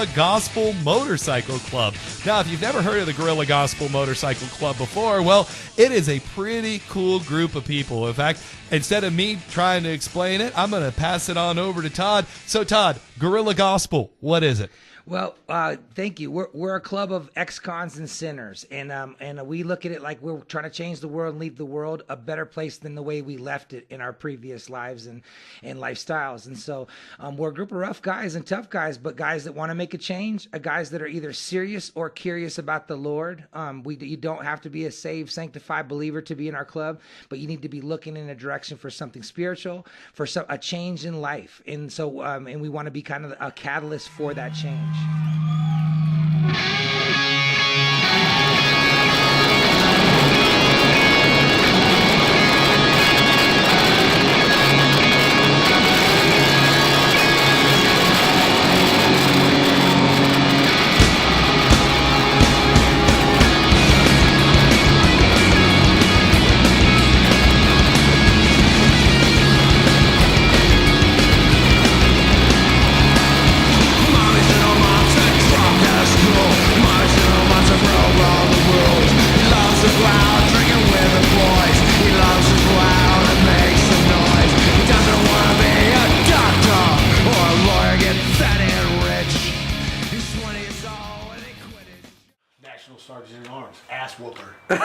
Guerrilla Gospel Motorcycle Club. Now, if you've never heard of the Guerrilla Gospel Motorcycle Club before, well, it is a pretty cool group of people. In fact, instead of me trying to explain it, I'm going to pass it on over to Todd. So, Todd, Guerrilla Gospel, what is it? Well, thank you. We're a club of ex-cons and sinners, and we look at it like we're trying to change the world and leave the world a better place than the way we left it in our previous lives and lifestyles. And so we're a group of rough guys and tough guys, but guys that want to make a change, guys that are either serious or curious about the Lord. You don't have to be a saved, sanctified believer to be in our club, but you need to be looking in a direction for something spiritual, for a change in life. And so, and we want to be kind of a catalyst for that change. Sergeant in Arms, ass whooper. Yeah,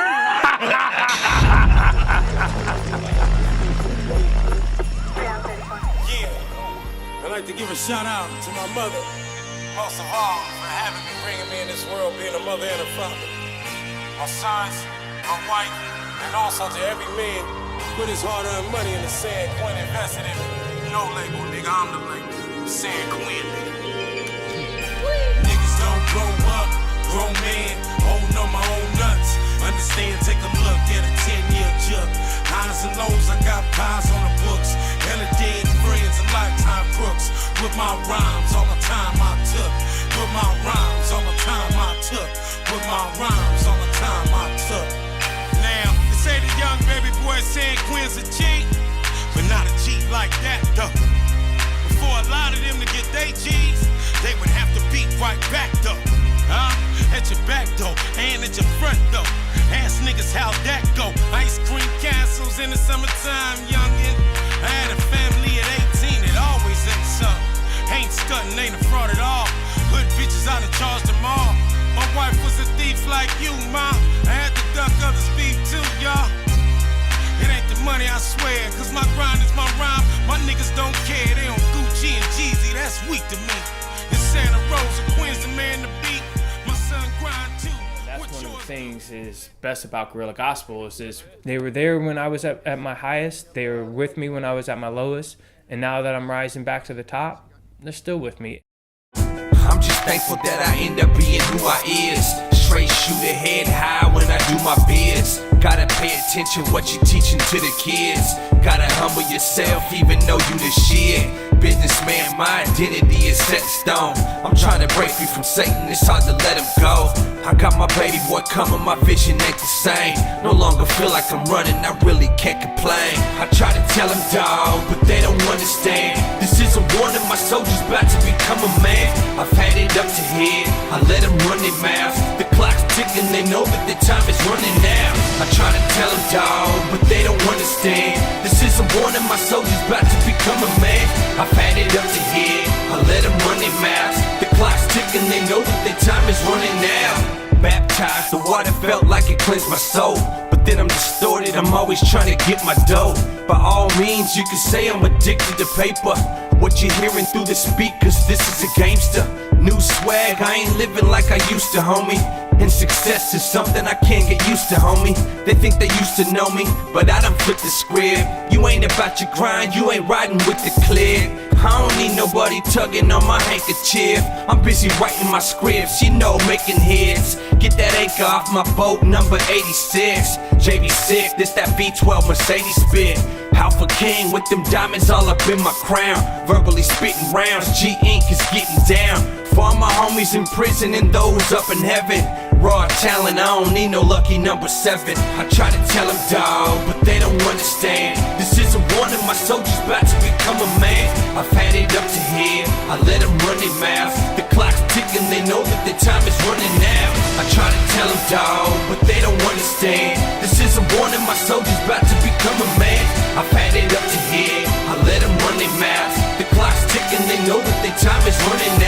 I'd like to give a shout out to my mother, most of all, for having me, bringing me in this world, being a mother and a father. My sons, my wife, and also to every man who put his hard-earned money in the San Quinn, invested in me. No label, nigga, I'm the label. San Quinn, nigga. Niggas don't grow up, grown man, holding on my own nuts. Understand, take a look at a 10-year jug. Highs and lows, I got pies on the books. Hella dead friends and lifetime crooks. With my rhymes all the time I took. With my rhymes all the time I took. With my rhymes all the time I took. Now, they say the young baby boy San Quinn's a cheat, but not a cheat like that though. For a lot of them to get they G's, they would have to beat right back though. At your back though, and at your front though. Ask niggas how that go. Ice cream castles in the summertime, youngin'. I had a family at 18, it always ain't so. Ain't stuntin', ain't a fraud at all. Hood bitches, I done charged them all. My wife was a thief like you, ma. I had to duck others' beef too, y'all. It ain't the money, I swear, cause my grind is my rhyme. My niggas don't care, they on Gucci and Jeezy, that's weak to me. It's Santa Rosa, Quinn's the man to beat. My son grind too. That's one of the things is best about Guerrilla Gospel is they were there when I was at my highest, they were with me when I was at my lowest, and now that I'm rising back to the top, they're still with me. I'm just thankful that I end up being who I is. Straight shooter, head high when I do my biz. Gotta pay attention what you teaching to the kids. Gotta humble yourself even though you the shit. Businessman, my identity is set in stone. I'm trying to break free from Satan, it's hard to let him go. I got my baby boy coming, my vision ain't the same. No longer feel like I'm running, I really can't complain. I try to tell them dawg, but they don't understand. This is a warning, my soldier's about to become a man. I've had it up to here, I let them run their mouths. The clock's ticking, they know that the time is running out. I try to tell them dawg, but they don't understand. This is a warning, my soldier's about to become a man. I've had it up to here, I let them run their mouths. The clock's ticking, they know that their time is running out. Baptized, the water felt like it cleansed my soul. But then I'm distorted, I'm always trying to get my dough. By all means, you can say I'm addicted to paper. What you're hearing through the speakers, this is a gangster. New swag, I ain't living like I used to, homie. And success is something I can't get used to, homie. They think they used to know me, but I done flipped the script. You ain't about your grind, you ain't riding with the click. I don't need nobody tugging on my handkerchief. I'm busy writing my scripts, you know, making hits. Get that anchor off my boat, number 86. JV6, this that V12 Mercedes spit. Alpha King with them diamonds all up in my crown. Verbally spitting rounds, G-Ink is getting down. For all my homies in prison and those up in heaven. Raw talent, I don't need no lucky number 7. I try to tell them dawg, but they don't understand. This is a warning, my soldier's about to become a man. I've had it up to here, I let them run their mouths. The clock's ticking, they know that their time is running out. I try to tell them, dawg, but they don't understand. This is a warning, my soldier's about to become a man. I've had it up to here, I let them run their mouths. The clock's ticking, they know that their time is running out.